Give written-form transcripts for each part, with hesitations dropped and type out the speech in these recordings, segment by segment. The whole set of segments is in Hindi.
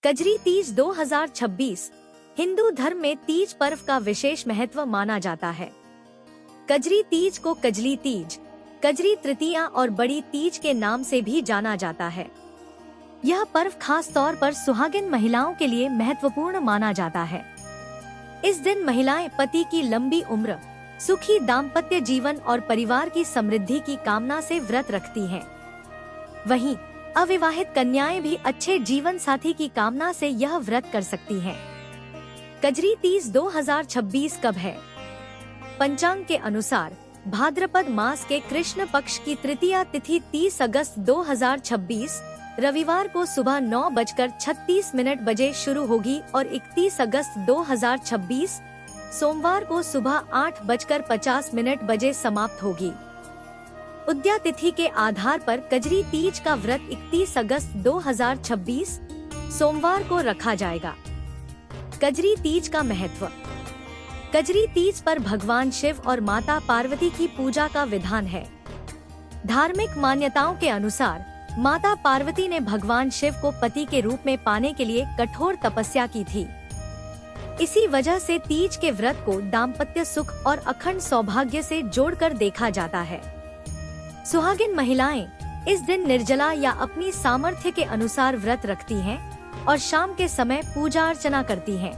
कजरी तीज 2026 हिंदू धर्म में तीज पर्व का विशेष महत्व माना जाता है। कजरी तीज को कजली तीज, कजरी तृतीया और बड़ी तीज के नाम से भी जाना जाता है। यह पर्व खास तौर पर सुहागिन महिलाओं के लिए महत्वपूर्ण माना जाता है। इस दिन महिलाएं पति की लंबी उम्र, सुखी दाम्पत्य जीवन और परिवार की समृद्धि की कामना से व्रत रखती हैं। वहीं अविवाहित कन्याएं भी अच्छे जीवन साथी की कामना से यह व्रत कर सकती हैं। कजरी तीज 2026 कब है? पंचांग के अनुसार भाद्रपद मास के कृष्ण पक्ष की तृतीया तिथि 30 अगस्त 2026 रविवार को सुबह 9:36 बजे शुरू होगी और 31 अगस्त 2026 सोमवार को सुबह 8:50 बजे समाप्त होगी। उद्या तिथि के आधार पर कजरी तीज का व्रत 31 अगस्त 2026 सोमवार को रखा जाएगा। कजरी तीज का महत्व। कजरी तीज पर भगवान शिव और माता पार्वती की पूजा का विधान है। धार्मिक मान्यताओं के अनुसार माता पार्वती ने भगवान शिव को पति के रूप में पाने के लिए कठोर तपस्या की थी। इसी वजह से तीज के व्रत को दाम्पत्य सुख और अखंड सौभाग्य से जोड़कर देखा जाता है। सुहागिन महिलाएं इस दिन निर्जला या अपनी सामर्थ्य के अनुसार व्रत रखती हैं और शाम के समय पूजा अर्चना करती हैं।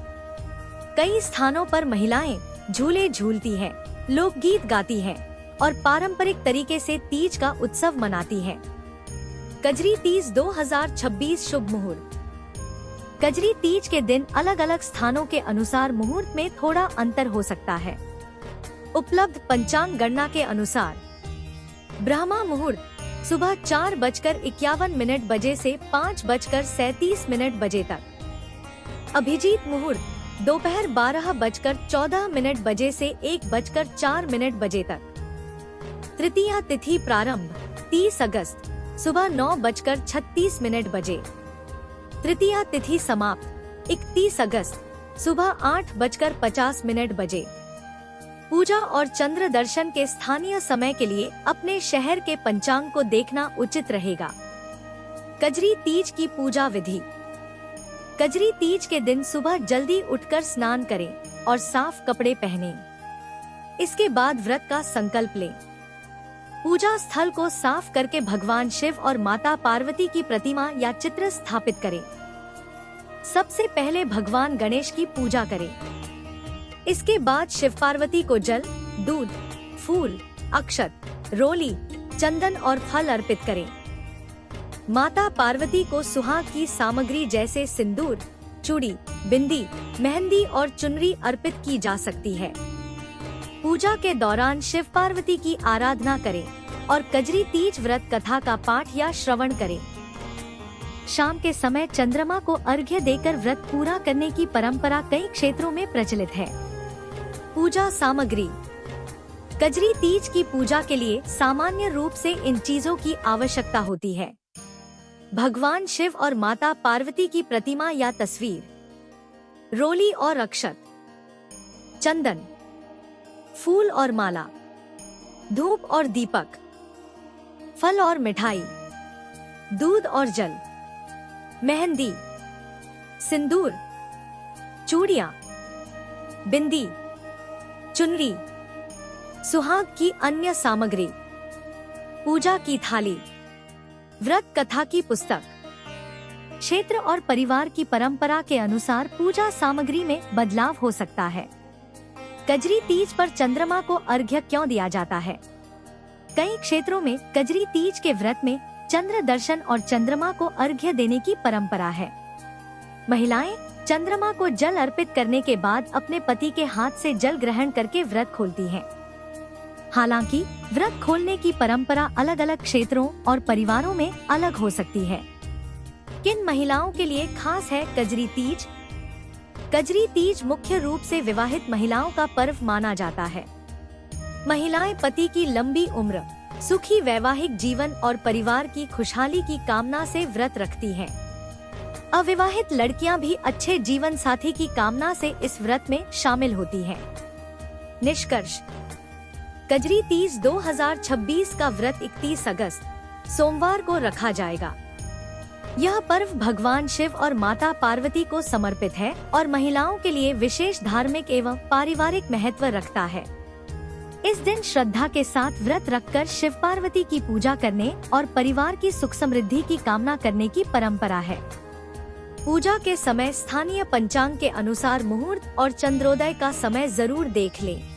कई स्थानों पर महिलाएं झूले झूलती हैं, लोकगीत गाती हैं और पारंपरिक तरीके से तीज का उत्सव मनाती हैं। कजरी तीज 2026 शुभ मुहूर्त। कजरी तीज के दिन अलग अलग स्थानों के अनुसार मुहूर्त में थोड़ा अंतर हो सकता है। उपलब्ध पंचांग गणना के अनुसार ब्रह्मा मुहूर्त सुबह 4:51 बजे से 5:37 बजे तक। अभिजीत मुहूर्त दोपहर 12:14 बजे से 1:04 बजे तक। तृतीया तिथि प्रारंभ 30 अगस्त सुबह 9:36 बजे। तृतीया तिथि समाप्त 31 अगस्त सुबह 8:50 बजे। पूजा और चंद्र दर्शन के स्थानीय समय के लिए अपने शहर के पंचांग को देखना उचित रहेगा। कजरी तीज की पूजा विधि। कजरी तीज के दिन सुबह जल्दी उठकर स्नान करें और साफ कपड़े पहनें। इसके बाद व्रत का संकल्प लें। पूजा स्थल को साफ करके भगवान शिव और माता पार्वती की प्रतिमा या चित्र स्थापित करें। सबसे पहले भगवान गणेश की पूजा करें। इसके बाद शिव पार्वती को जल, दूध, फूल, अक्षत, रोली, चंदन और फल अर्पित करें। माता पार्वती को सुहाग की सामग्री जैसे सिंदूर, चूड़ी, बिंदी, मेहंदी और चुनरी अर्पित की जा सकती है। पूजा के दौरान शिव पार्वती की आराधना करें और कजरी तीज व्रत कथा का पाठ या श्रवण करें। शाम के समय चंद्रमा को अर्घ्य देकर व्रत पूरा करने की परंपरा कई क्षेत्रों में प्रचलित है। पूजा सामग्री। कजरी तीज की पूजा के लिए सामान्य रूप से इन चीजों की आवश्यकता होती है। भगवान शिव और माता पार्वती की प्रतिमा या तस्वीर, रोली और अक्षत, चंदन, फूल और माला, धूप और दीपक, फल और मिठाई, दूध और जल, मेहंदी, सिंदूर, चूड़ियां, बिंदी, चुनरी, सुहाग की अन्य सामग्री, पूजा की थाली, व्रत कथा की पुस्तक। क्षेत्र और परिवार की परंपरा के अनुसार पूजा सामग्री में बदलाव हो सकता है। कजरी तीज पर चंद्रमा को अर्घ्य क्यों दिया जाता है? कई क्षेत्रों में कजरी तीज के व्रत में चंद्र दर्शन और चंद्रमा को अर्घ्य देने की परंपरा है। महिलाएं चंद्रमा को जल अर्पित करने के बाद अपने पति के हाथ से जल ग्रहण करके व्रत खोलती हैं। हालांकि व्रत खोलने की परंपरा अलग अलग क्षेत्रों और परिवारों में अलग हो सकती है। किन महिलाओं के लिए खास है कजरी तीज? कजरी तीज मुख्य रूप से विवाहित महिलाओं का पर्व माना जाता है। महिलाएं पति की लंबी उम्र, सुखी वैवाहिक जीवन और परिवार की खुशहाली की कामना से व्रत रखती हैं। अविवाहित लड़कियां भी अच्छे जीवन साथी की कामना से इस व्रत में शामिल होती हैं। निष्कर्ष। कजरी तीज 2026 का व्रत 31 अगस्त सोमवार को रखा जाएगा। यह पर्व भगवान शिव और माता पार्वती को समर्पित है और महिलाओं के लिए विशेष धार्मिक एवं पारिवारिक महत्व रखता है। इस दिन श्रद्धा के साथ व्रत रखकर शिव पार्वती की पूजा करने और परिवार की सुख समृद्धि की कामना करने की परंपरा है। पूजा के समय स्थानीय पंचांग के अनुसार मुहूर्त और चंद्रोदय का समय जरूर देख लें।